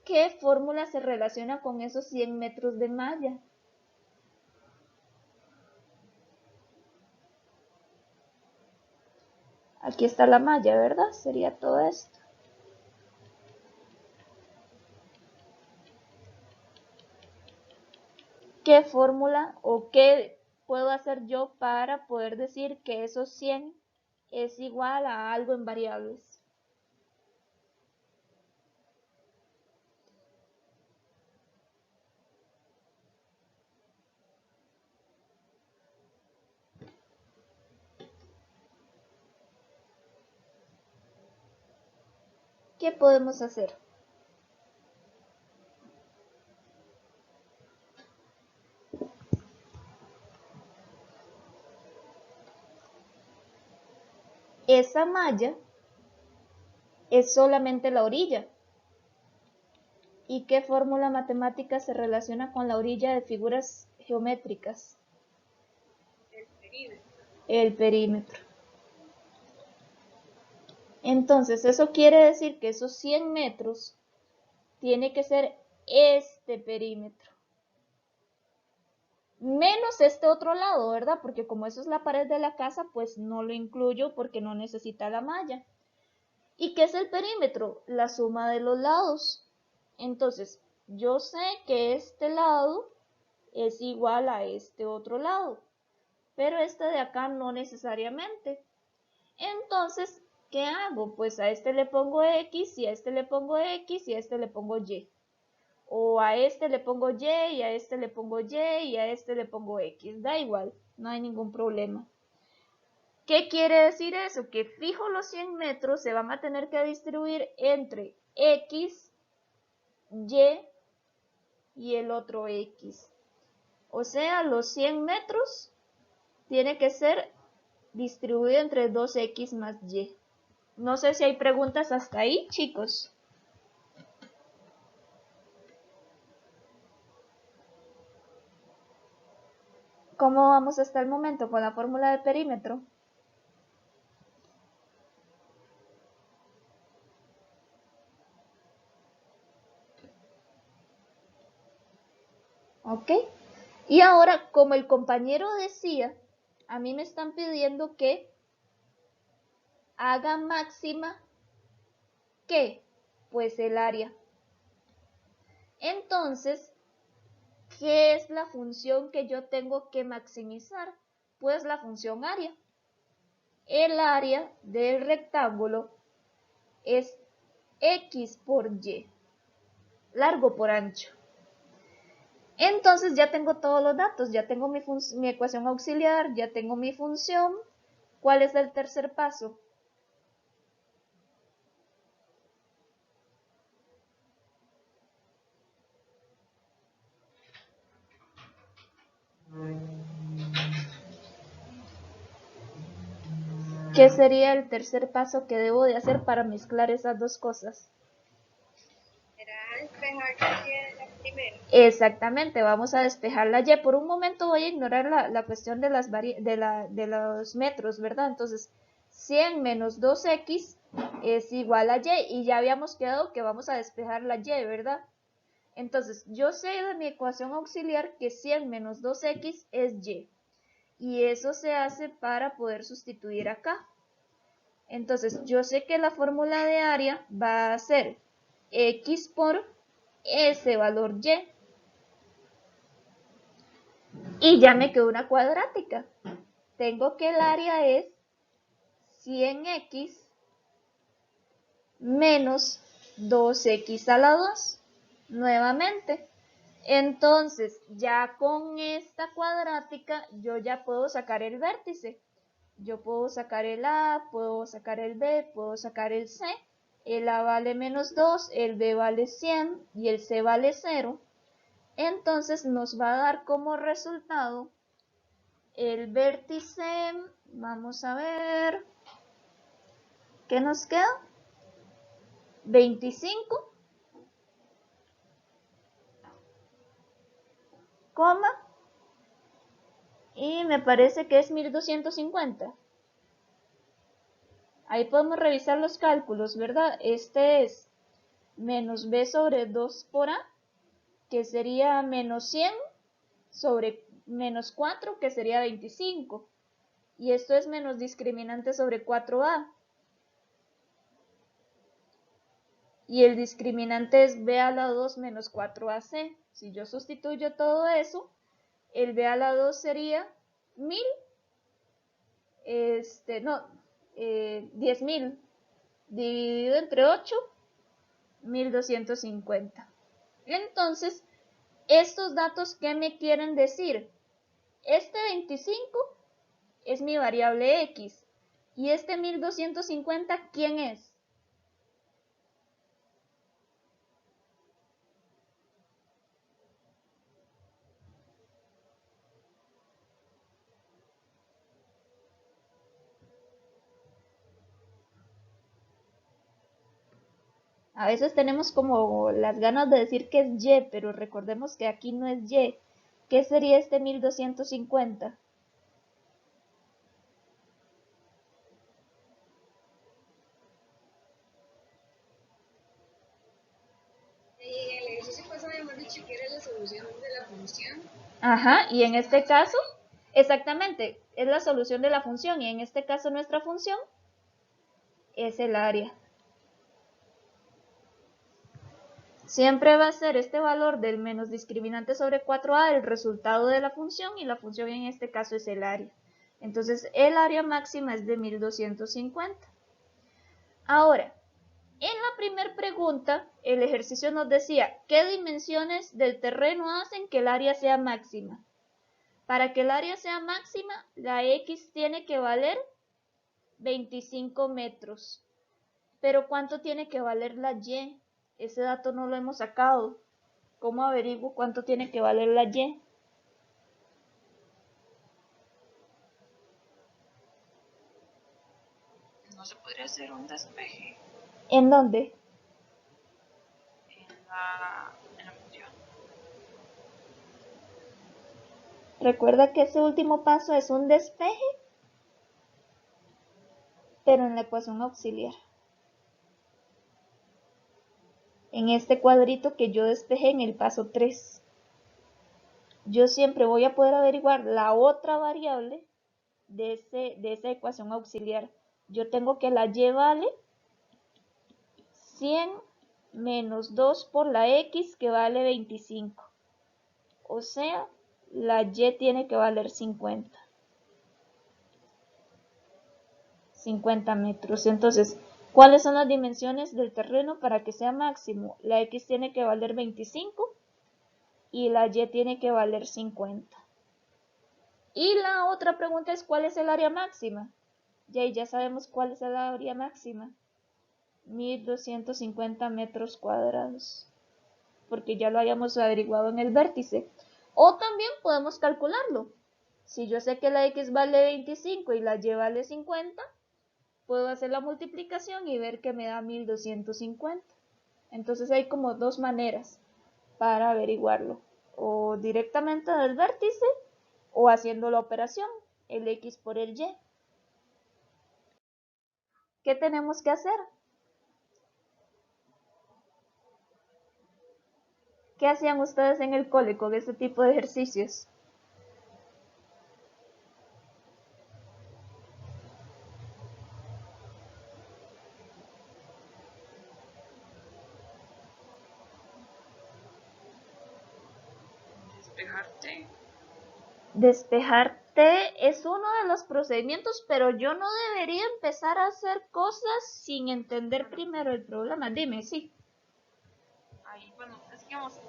¿qué fórmula se relaciona con esos 100 metros de malla? Aquí está la malla, ¿verdad? Sería todo esto. ¿Qué fórmula o qué puedo hacer yo para poder decir que esos 100 es igual a algo en variables? ¿Qué podemos hacer? Esa malla es solamente la orilla. ¿Y qué fórmula matemática se relaciona con la orilla de figuras geométricas? El perímetro. El perímetro. Entonces, eso quiere decir que esos 100 metros tiene que ser este perímetro. Menos este otro lado, ¿verdad? Porque como eso es la pared de la casa, pues no lo incluyo porque no necesita la malla. ¿Y qué es el perímetro? La suma de los lados. Entonces, yo sé que este lado es igual a este otro lado, pero este de acá no necesariamente. Entonces, ¿qué hago? Pues a este le pongo X, y a este le pongo X, y a este le pongo Y. O a este le pongo Y, y a este le pongo Y, y a este le pongo X. Da igual, no hay ningún problema. ¿Qué quiere decir eso? Que fijo los 100 metros se van a tener que distribuir entre X, Y y el otro X. O sea, los 100 metros tiene que ser distribuido entre 2X más Y. No sé si hay preguntas hasta ahí, chicos. ¿Cómo vamos hasta el momento con la fórmula de perímetro? ¿Ok? Y ahora, como el compañero decía, a mí me están pidiendo que haga máxima, ¿qué? Pues el área. Entonces, ¿qué es la función que yo tengo que maximizar? Pues la función área. El área del rectángulo es X por Y, largo por ancho. Entonces ya tengo todos los datos, ya tengo mi ecuación auxiliar, ya tengo mi función. ¿Cuál es el tercer paso? ¿Qué sería el tercer paso que debo de hacer para mezclar esas dos cosas? Será despejar la Y de la primera. Exactamente, vamos a despejar la Y. Por un momento voy a ignorar la cuestión de los metros, ¿verdad? Entonces, 100 menos 2X es igual a Y, y ya habíamos quedado que vamos a despejar la Y, ¿verdad? Entonces, yo sé de mi ecuación auxiliar que 100 menos 2x es y. Y eso se hace para poder sustituir acá. Entonces, yo sé que la fórmula de área va a ser x por ese valor y. Y ya me quedó una cuadrática. Tengo que el área es 100x menos 2x a la 2. Nuevamente. Entonces, ya con esta cuadrática, yo ya puedo sacar el vértice. Yo puedo sacar el A, puedo sacar el B, puedo sacar el C. El A vale menos 2, el B vale 100 y el C vale 0. Entonces nos va a dar como resultado el vértice, vamos a ver, ¿qué nos queda? 25, coma, y me parece que es 1250. Ahí podemos revisar los cálculos, ¿verdad? Este es menos b sobre 2 por a, que sería menos 100 sobre menos 4, que sería 25. Y esto es menos discriminante sobre 4a. Y el discriminante es b a la 2 menos 4ac. Si yo sustituyo todo eso, el b a la 2 sería 1000, 10.000 dividido entre 8, 1250. Entonces, estos datos, ¿qué me quieren decir? Este 25 es mi variable x. Y este 1250, ¿quién es? A veces tenemos como las ganas de decir que es y, pero recordemos que aquí no es y. ¿Qué sería este 1250? En el ejercicio pasado habíamos dicho que era la solución de la función. Ajá, y en este caso, exactamente, es la solución de la función, y en este caso nuestra función es el área. Siempre va a ser este valor del menos discriminante sobre 4a el resultado de la función, y la función en este caso es el área. Entonces, el área máxima es de 1250. Ahora, en la primera pregunta, el ejercicio nos decía, ¿qué dimensiones del terreno hacen que el área sea máxima? Para que el área sea máxima, la X tiene que valer 25 metros. Pero ¿cuánto tiene que valer la Y? Ese dato no lo hemos sacado. ¿Cómo averiguo cuánto tiene que valer la Y? No se podría hacer un despeje ¿En dónde? en la función. Recuerda que ese último paso es un despeje, pero en la ecuación auxiliar. En este cuadrito que yo despejé en el paso 3. Yo siempre voy a poder averiguar la otra variable de esa ecuación auxiliar. Yo tengo que la y vale 100 menos 2 por la x, que vale 25. O sea, la y tiene que valer 50. 50 metros. Entonces, ¿cuáles son las dimensiones del terreno para que sea máximo? La x tiene que valer 25 y la y tiene que valer 50. Y la otra pregunta es, ¿cuál es el área máxima? Ya sabemos cuál es el área máxima. 1250 metros cuadrados, porque ya lo hayamos averiguado en el vértice. O también podemos calcularlo. Si yo sé que la x vale 25 y la y vale 50, puedo hacer la multiplicación y ver que me da 1250. Entonces hay como dos maneras para averiguarlo. O directamente del vértice o haciendo la operación, el x por el y. ¿Qué tenemos que hacer? ¿Qué hacían ustedes en el cole con este tipo de ejercicios? Despejarte. Despejarte es uno de los procedimientos, pero yo no debería empezar a hacer cosas sin entender primero el problema. Dime, sí. Ahí, bueno, es que vamos,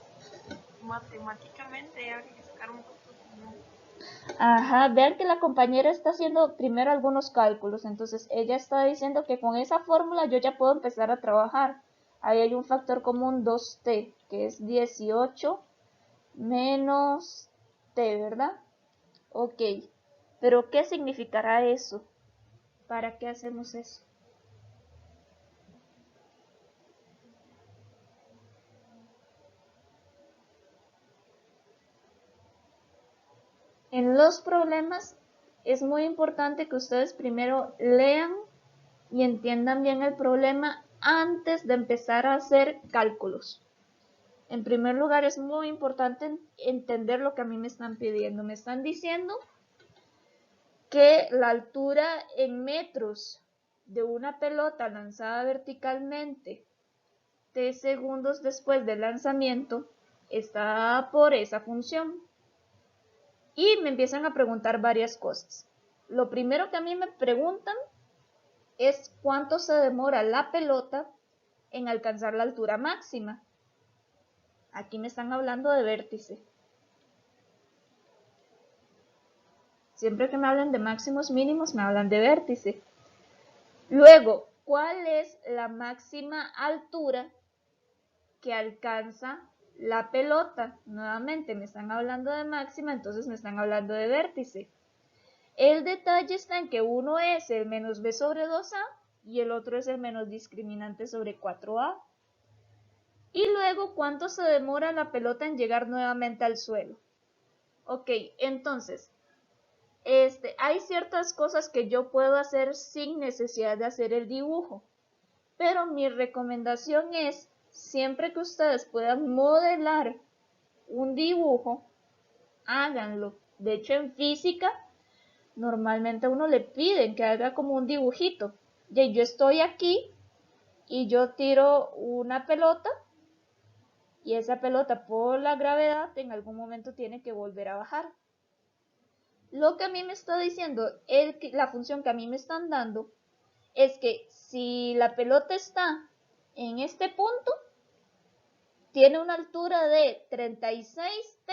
matemáticamente habría que sacar un poco. Ajá, vean que la compañera está haciendo primero algunos cálculos, entonces ella está diciendo que con esa fórmula yo ya puedo empezar a trabajar. Ahí hay un factor común 2t, que es 18 menos t, ¿verdad? Ok, pero ¿qué significará eso? ¿Para qué hacemos eso? En los problemas es muy importante que ustedes primero lean y entiendan bien el problema antes de empezar a hacer cálculos. En primer lugar, es muy importante entender lo que a mí me están pidiendo. Me están diciendo que la altura en metros de una pelota lanzada verticalmente 3 segundos después del lanzamiento está por esa función. Y me empiezan a preguntar varias cosas. Lo primero que a mí me preguntan es cuánto se demora la pelota en alcanzar la altura máxima. Aquí me están hablando de vértice. Siempre que me hablan de máximos mínimos, me hablan de vértice. Luego, ¿cuál es la máxima altura que alcanza la pelota? Nuevamente me están hablando de máxima, entonces me están hablando de vértice. El detalle está en que uno es el menos b sobre 2a y el otro es el menos discriminante sobre 4a. Y luego, ¿cuánto se demora la pelota en llegar nuevamente al suelo? Ok, entonces, hay ciertas cosas que yo puedo hacer sin necesidad de hacer el dibujo, pero mi recomendación es, siempre que ustedes puedan modelar un dibujo, háganlo. De hecho, en física, normalmente a uno le piden que haga como un dibujito. Y yo estoy aquí y yo tiro una pelota y esa pelota por la gravedad en algún momento tiene que volver a bajar. Lo que a mí me está diciendo, la función que a mí me están dando, es que si la pelota está en este punto, tiene una altura de 36t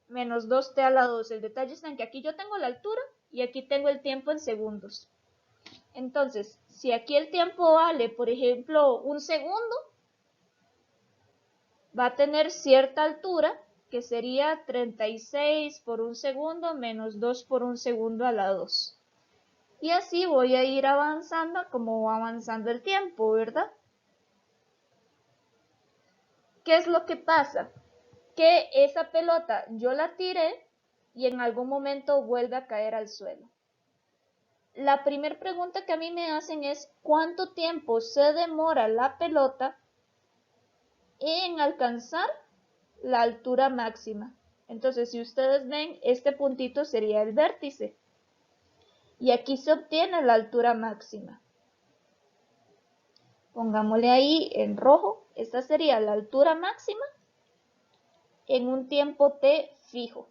menos 2t a la 2. El detalle está en que aquí yo tengo la altura y aquí tengo el tiempo en segundos. Entonces, si aquí el tiempo vale, por ejemplo, un segundo, va a tener cierta altura, que sería 36 por un segundo menos 2 por un segundo a la 2. Y así voy a ir avanzando como va avanzando el tiempo, ¿verdad? ¿Qué es lo que pasa? Que esa pelota yo la tiré y en algún momento vuelve a caer al suelo. La primera pregunta que a mí me hacen es ¿cuánto tiempo se demora la pelota en alcanzar la altura máxima? Entonces, si ustedes ven, este puntito sería el vértice. Y aquí se obtiene la altura máxima. Pongámosle ahí en rojo, esta sería la altura máxima en un tiempo t fijo.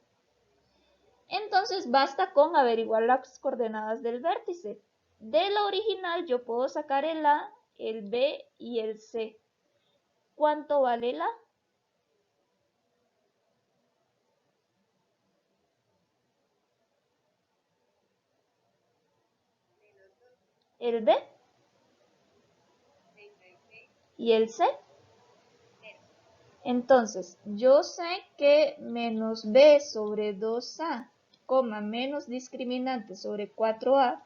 Entonces basta con averiguar las coordenadas del vértice. De la original yo puedo sacar el A, el B y el C. ¿Cuánto vale el A? ¿El B? ¿Y el C? Entonces, yo sé que menos B sobre 2A, menos discriminante sobre 4A,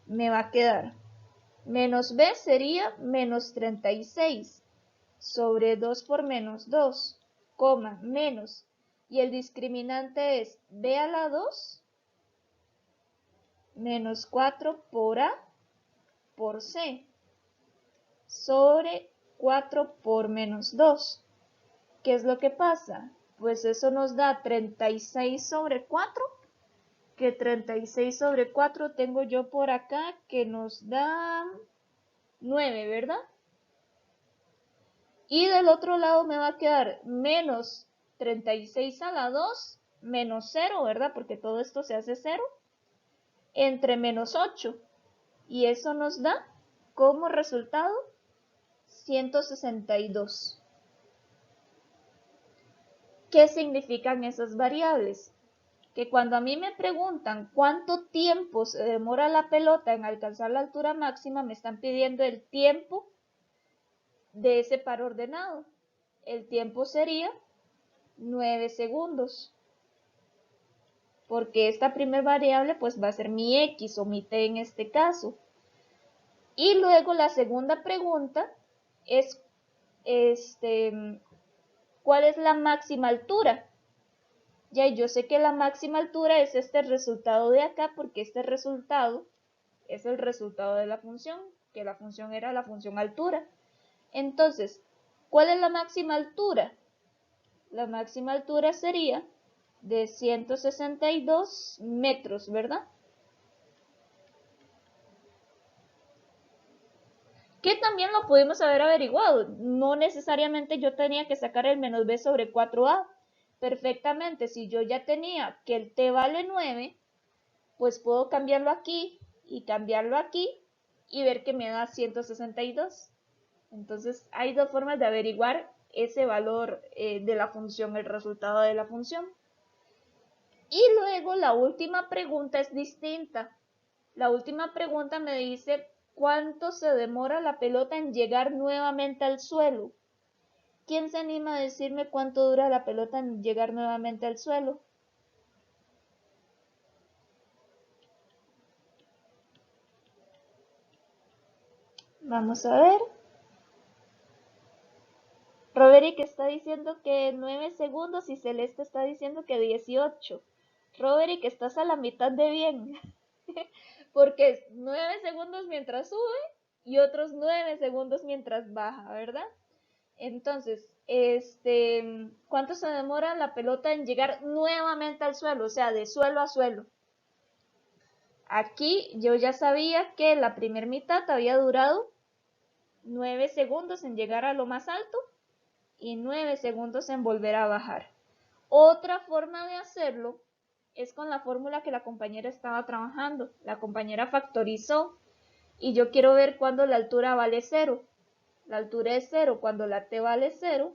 me va a quedar. Menos B sería menos 36 sobre 2 por menos 2, menos. Y el discriminante es B a la 2 menos 4 por A por C sobre 4 por menos 2. ¿qué es lo que pasa? Pues eso nos da 36 sobre 4, que 36 sobre 4 tengo yo por acá, que nos da 9, ¿verdad? Y del otro lado me va a quedar menos 36 a la 2, menos 0, ¿verdad? Porque todo esto se hace 0, entre menos 8. Y eso nos da como resultado 162. ¿Qué significan esas variables? Que cuando a mí me preguntan cuánto tiempo se demora la pelota en alcanzar la altura máxima, me están pidiendo el tiempo de ese par ordenado. El tiempo sería 9 segundos. Porque esta primera variable pues va a ser mi X o mi T en este caso. Y luego la segunda pregunta es ¿cuál es la máxima altura? Ya, yo sé que la máxima altura es este resultado de acá, porque este resultado es el resultado de la función, que la función era la función altura. Entonces, ¿cuál es la máxima altura? La máxima altura sería de 162 metros, ¿verdad? Que también lo pudimos haber averiguado. No necesariamente yo tenía que sacar el menos b sobre 4a. Perfectamente, si yo ya tenía que el t vale 9, pues puedo cambiarlo aquí y cambiarlo aquí y ver que me da 162. Entonces hay dos formas de averiguar ese valor de la función, el resultado de la función. Y luego la última pregunta es distinta. La última pregunta me dice ¿cuánto se demora la pelota en llegar nuevamente al suelo? ¿Quién se anima a decirme cuánto dura la pelota en llegar nuevamente al suelo? Vamos a ver. Roberick está diciendo que 9 segundos y Celeste está diciendo que 18. Roberick, estás a la mitad de bien. Porque es 9 segundos mientras sube y otros 9 segundos mientras baja, ¿verdad? Entonces, ¿cuánto se demora la pelota en llegar nuevamente al suelo? O sea, de suelo a suelo. Aquí yo ya sabía que la primera mitad había durado 9 segundos en llegar a lo más alto y 9 segundos en volver a bajar. Otra forma de hacerlo es con la fórmula que la compañera estaba trabajando. La compañera factorizó y yo quiero ver cuándo la altura vale 0. La altura es 0 cuando la t vale 0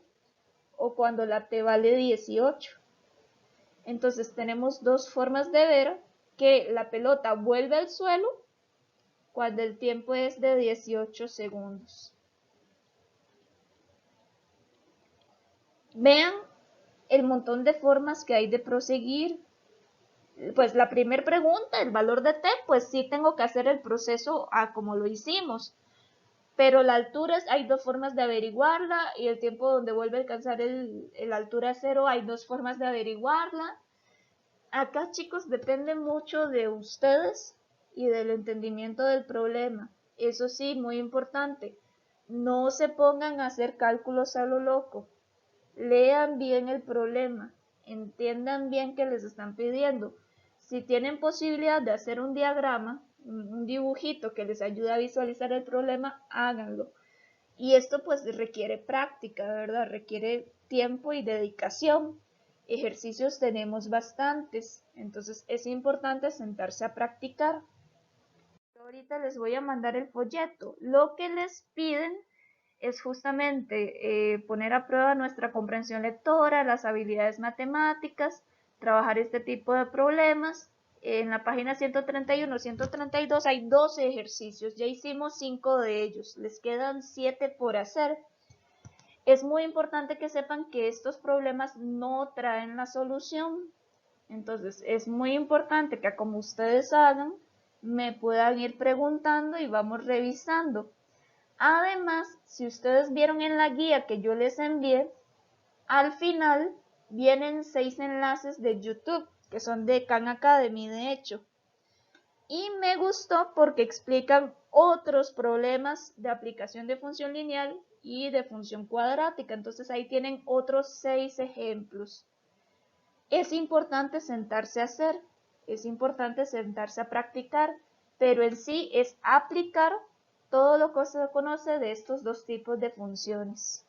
o cuando la t vale 18. Entonces tenemos dos formas de ver que la pelota vuelve al suelo cuando el tiempo es de 18 segundos. Vean el montón de formas que hay de proseguir. Pues la primera pregunta, el valor de t, pues sí tengo que hacer el proceso como lo hicimos. Pero la altura, hay dos formas de averiguarla y el tiempo donde vuelve a alcanzar la altura 0, hay dos formas de averiguarla. Acá, chicos, depende mucho de ustedes y del entendimiento del problema. Eso sí, muy importante, no se pongan a hacer cálculos a lo loco. Lean bien el problema, entiendan bien qué les están pidiendo. Si tienen posibilidad de hacer un diagrama, un dibujito que les ayude a visualizar el problema, háganlo. Y esto pues requiere práctica, ¿verdad? Requiere tiempo y dedicación. Ejercicios tenemos bastantes, entonces es importante sentarse a practicar. Ahorita les voy a mandar el folleto. Lo que les piden es justamente poner a prueba nuestra comprensión lectora, las habilidades matemáticas, trabajar este tipo de problemas. En la página 131, 132 hay 12 ejercicios, ya hicimos 5 de ellos, les quedan 7 por hacer. Es muy importante que sepan que estos problemas no traen la solución, entonces es muy importante que como ustedes hagan, me puedan ir preguntando y vamos revisando. Además, si ustedes vieron en la guía que yo les envié, al final vienen 6 enlaces de YouTube, que son de Khan Academy, de hecho. Y me gustó porque explican otros problemas de aplicación de función lineal y de función cuadrática. Entonces ahí tienen otros 6 ejemplos. Es importante sentarse a hacer, es importante sentarse a practicar, pero en sí es aplicar todo lo que se conoce de estos dos tipos de funciones.